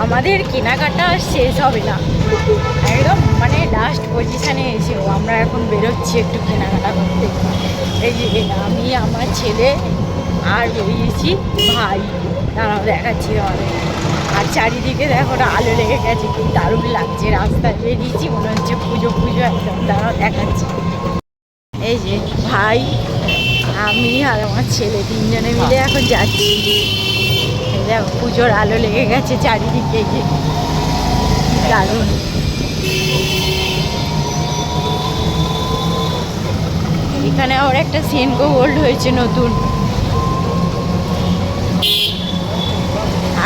আমাদের কেনাকাটা শেষ হবে না, একদম মানে লাস্ট পজিশানে এসেও আমরা এখন বেরোচ্ছি একটু কেনাকাটা করতে। এই যে আমি, আমার ছেলে আর বেরিয়েছি ভাই, তারাও দেখাচ্ছি আমাদের। আর চারিদিকে দেখো না আলো লেগে গেছে, কি দারুণ লাগছে। রাস্তায় বেরিয়েছি মনে হচ্ছে পুজো পুজো একদম, তারাও দেখাচ্ছি। এই যে ভাই, আমি আর আমার ছেলে তিনজনে মিলে এখন যাচ্ছি। এই দেখো পুজোর আলো লেগে গেছে চারিদিকে, যে দারুণ। এখানে আবার একটা সেনকো গোল্ড হয়েছে নতুন,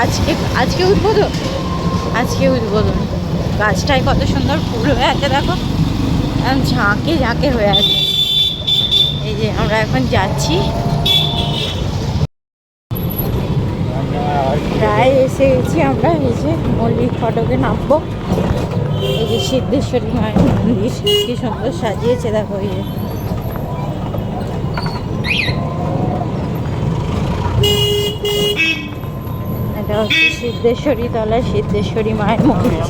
আজকে আজকে উদ্বোধন, আজকে উদ্বোধন। গাছটায় কত সুন্দর ফুল হয়ে আছে দেখো, একদম ঝাঁকে ঝাঁকে হয়ে আছে। এই যে আমরা এখন যাচ্ছি, প্রায় এসে গেছি আমরা। এই যে মল্লিক ফটকে নামবো। এই যে সিদ্ধেশ্বরী মায়ের মন্দির, কি সুন্দর সাজিয়েছে দেখো। এই যে এটা হচ্ছে সিদ্ধেশ্বরী তলায় সিদ্ধেশ্বরী মায়ের মন্দির।